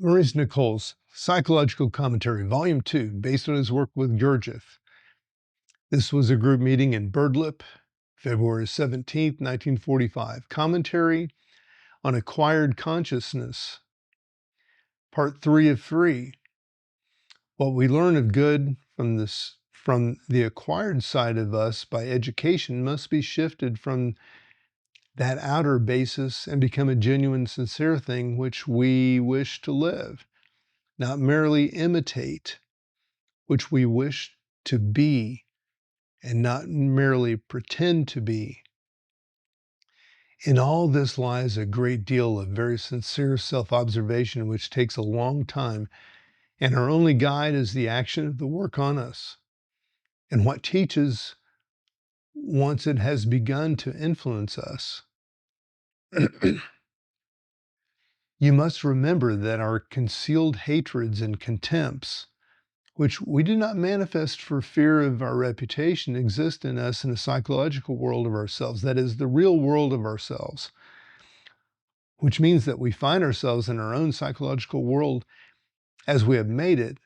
Maurice Nicol's Psychological Commentary, Volume 2, based on his work with Gurdjieff. This was a group meeting in Birdlip, February 17th, 1945. Commentary on Acquired Consciousness, Part 3 of 3. What we learn of good from the acquired side of us by education must be shifted from that outer basis and become a genuine, sincere thing which we wish to live, not merely imitate, which we wish to be and not merely pretend to be. In all this lies a great deal of very sincere self-observation, which takes a long time, and our only guide is the action of the work on us. And what teaches once it has begun to influence us. You must remember that our concealed hatreds and contempts, which we do not manifest for fear of our reputation, exist in us in a psychological world of ourselves, that is, the real world of ourselves, which means that we find ourselves in our own psychological world as we have made it.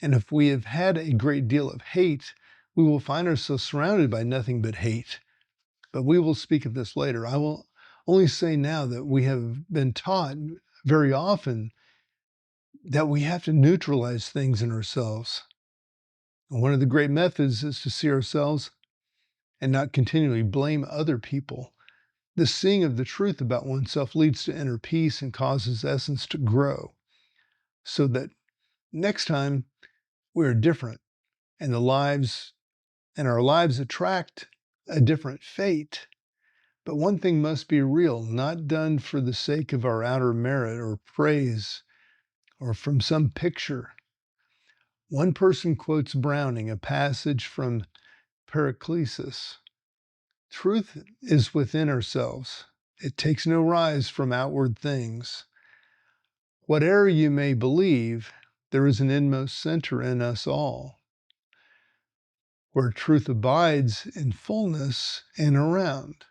And if we have had a great deal of hate, we will find ourselves surrounded by nothing but hate. But we will speak of this later. I will only say now that we have been taught very often that we have to neutralize things in ourselves. And one of the great methods is to see ourselves and not continually blame other people. The seeing of the truth about oneself leads to inner peace and causes essence to grow, so that next time we're different and our lives attract a different fate. But one thing must be real, not done for the sake of our outer merit or praise or from some picture. One person quotes Browning, a passage from Pericles. Truth is within ourselves. It takes no rise from outward things. Whatever you may believe, there is an inmost center in us all, where truth abides in fullness and around.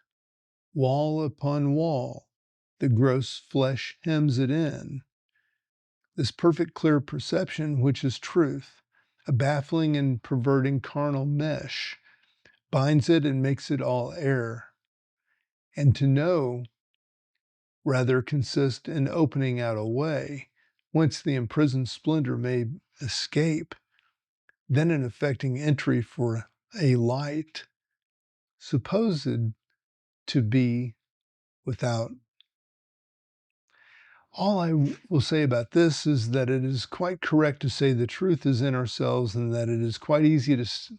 Wall upon wall, the gross flesh hems it in. This perfect clear perception, which is truth, a baffling and perverting carnal mesh, binds it and makes it all air. And to know rather consists in opening out a way whence the imprisoned splendor may escape, than in effecting entry for a light supposed to be without. All I will say about this is that it is quite correct to say the truth is in ourselves and that it is quite easy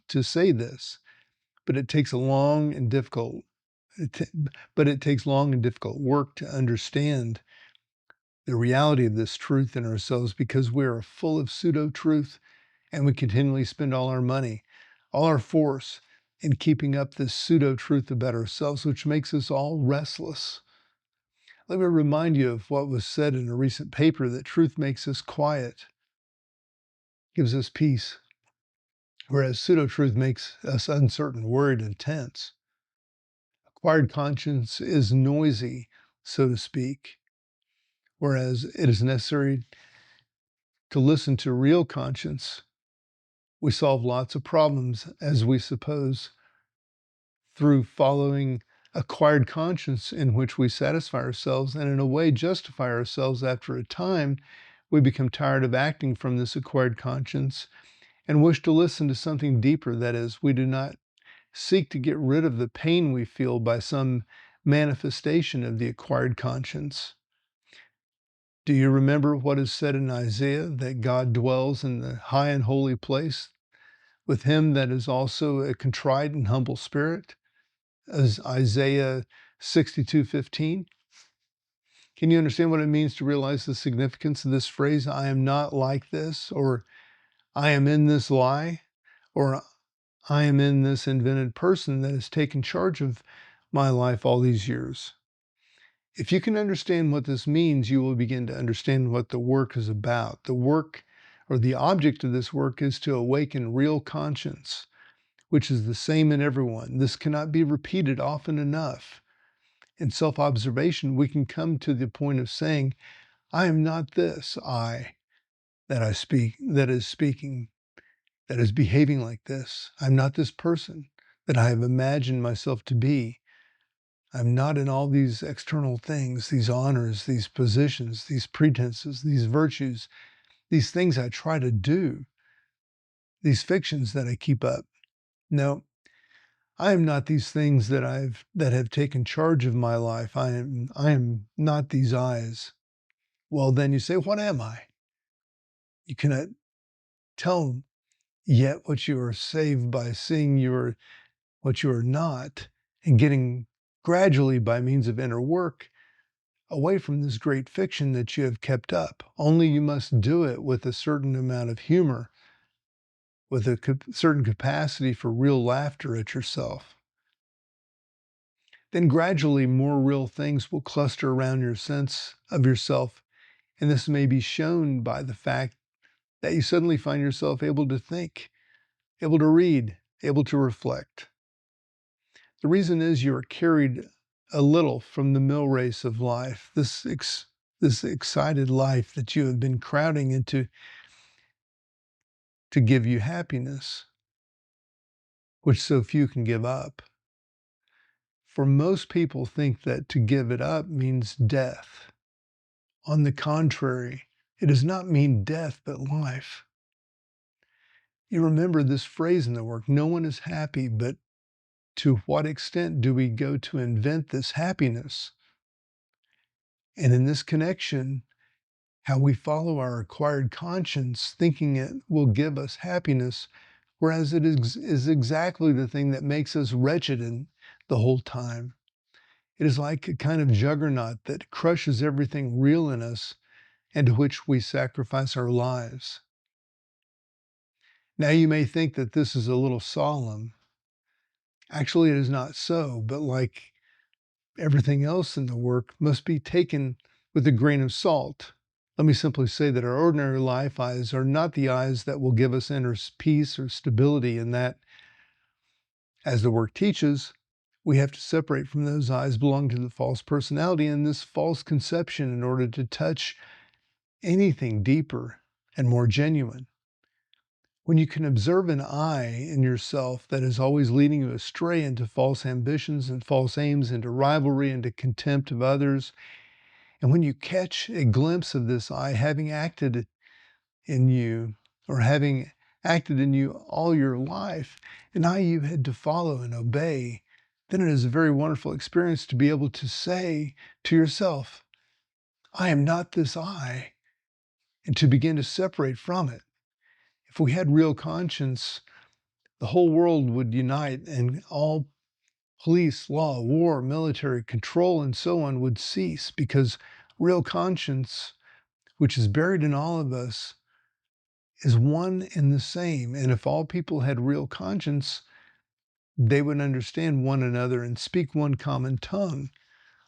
to say this, but it takes long and difficult work to understand the reality of this truth in ourselves, because we are full of pseudo-truth and we continually spend all our money, all our force in keeping up this pseudo-truth about ourselves, which makes us all restless. Let me remind you of what was said in a recent paper, that truth makes us quiet, gives us peace, whereas pseudo-truth makes us uncertain, worried, and tense. Acquired conscience is noisy, so to speak, whereas it is necessary to listen to real conscience. We solve lots of problems, as we suppose, through following acquired conscience, in which we satisfy ourselves and in a way justify ourselves. After a time, we become tired of acting from this acquired conscience and wish to listen to something deeper. That is, we do not seek to get rid of the pain we feel by some manifestation of the acquired conscience. Do you remember what is said in Isaiah, that God dwells in the high and holy place with him that is also a contrite and humble spirit? As Isaiah 62:15. Can you understand what it means to realize the significance of this phrase, I am not like this, or I am in this lie, or I am in this invented person that has taken charge of my life all these years? If you can understand what this means, you will begin to understand what the work is about. The work, or the object of this work, is to awaken real conscience, which is the same in everyone. This cannot be repeated often enough. In self-observation, we can come to the point of saying, I am not this I that I speak, that is behaving like this. I'm not this person that I have imagined myself to be. I'm not in all these external things, these honors, these positions, these pretenses, these virtues, these things I try to do, these fictions that I keep up. No, I am not these things that have taken charge of my life. I am not these eyes. Well, then you say, what am I? You cannot tell yet what you are saved by seeing what you are not and getting gradually by means of inner work away from this great fiction that you have kept up. Only you must do it with a certain amount of humor, with a certain capacity for real laughter at yourself. Then gradually more real things will cluster around your sense of yourself, and this may be shown by the fact that you suddenly find yourself able to think, able to read, able to reflect. The reason is you are carried a little from the mill race of life, this excited life that you have been crowding into to give you happiness, which so few can give up. For most people think that to give it up means death. On the contrary, it does not mean death, but life. You remember this phrase in the work, no one is happy, but to what extent do we go to invent this happiness? And in this connection, how we follow our acquired conscience, thinking it will give us happiness, whereas it is exactly the thing that makes us wretched the whole time. It is like a kind of juggernaut that crushes everything real in us and to which we sacrifice our lives. Now you may think that this is a little solemn. Actually, it is not so, but like everything else in the work must be taken with a grain of salt. Let me simply say that our ordinary life eyes are not the eyes that will give us inner peace or stability, and that, as the work teaches, we have to separate from those eyes belong to the false personality and this false conception in order to touch anything deeper and more genuine. When you can observe an I in yourself that is always leading you astray into false ambitions and false aims, into rivalry, into contempt of others, and when you catch a glimpse of this I having acted in you, or having acted in you all your life, and I you had to follow and obey, then it is a very wonderful experience to be able to say to yourself, I am not this I, and to begin to separate from it. If we had real conscience, the whole world would unite and all police, law, war, military control, and so on would cease, because real conscience, which is buried in all of us, is one and the same. And if all people had real conscience, they would understand one another and speak one common tongue,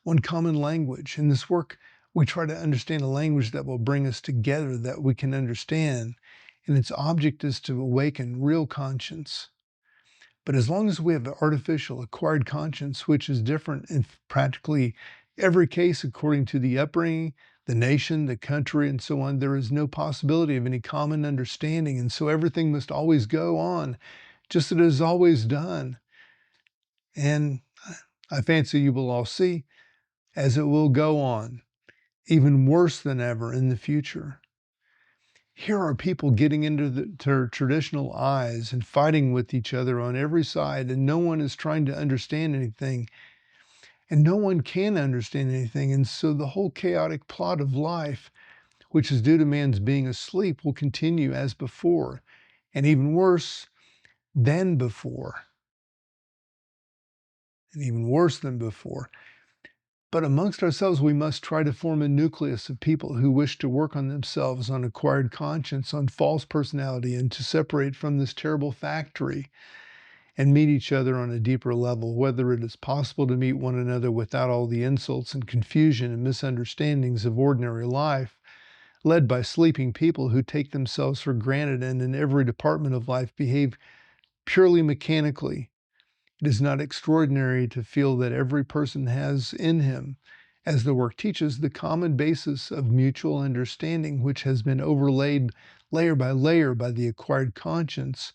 one common language. In this work, we try to understand a language that will bring us together, that we can understand. And its object is to awaken real conscience. But as long as we have an artificial acquired conscience, which is different in practically every case according to the upbringing, the nation, the country, and so on, there is no possibility of any common understanding. And so everything must always go on just as it is always done. And I fancy you will all see as it will go on, even worse than ever in the future. Here are people getting into their traditional eyes and fighting with each other on every side, and no one is trying to understand anything, and no one can understand anything. And so the whole chaotic plot of life, which is due to man's being asleep, will continue as before, and even worse than before, and even worse than before. But amongst ourselves, we must try to form a nucleus of people who wish to work on themselves, on acquired conscience, on false personality, and to separate from this terrible factory and meet each other on a deeper level, whether it is possible to meet one another without all the insults and confusion and misunderstandings of ordinary life, led by sleeping people who take themselves for granted and in every department of life behave purely mechanically. It is not extraordinary to feel that every person has in him As the work teaches, the common basis of mutual understanding, which has been overlaid layer by layer by the acquired conscience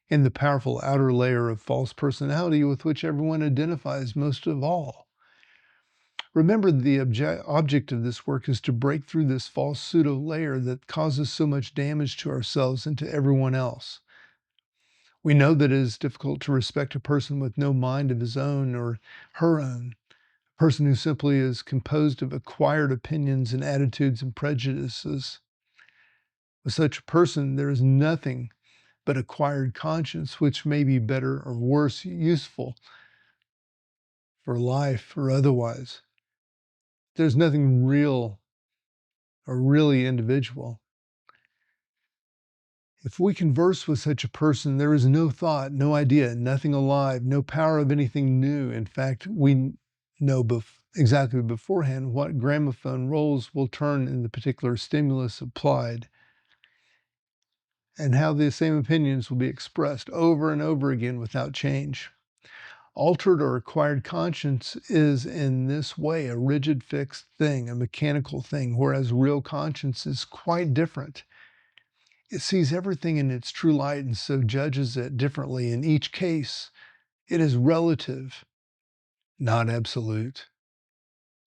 and the powerful outer layer of false personality with which everyone identifies most of all. Remember, the object of this work is to break through this false pseudo layer that causes so much damage to ourselves and to everyone else. We know that it is difficult to respect a person with no mind of his own or her own, a person who simply is composed of acquired opinions and attitudes and prejudices. With such a person, there is nothing but acquired conscience, which may be better or worse, useful for life or otherwise. There's nothing real or really individual. If we converse with such a person, there is no thought, no idea, nothing alive, no power of anything new. In fact, we know exactly beforehand what gramophone rolls will turn in the particular stimulus applied, and how the same opinions will be expressed over and over again without change. Altered or acquired conscience is in this way a rigid, fixed thing, a mechanical thing, whereas real conscience is quite different. It sees everything in its true light and so judges it differently in each case. It is relative, not absolute.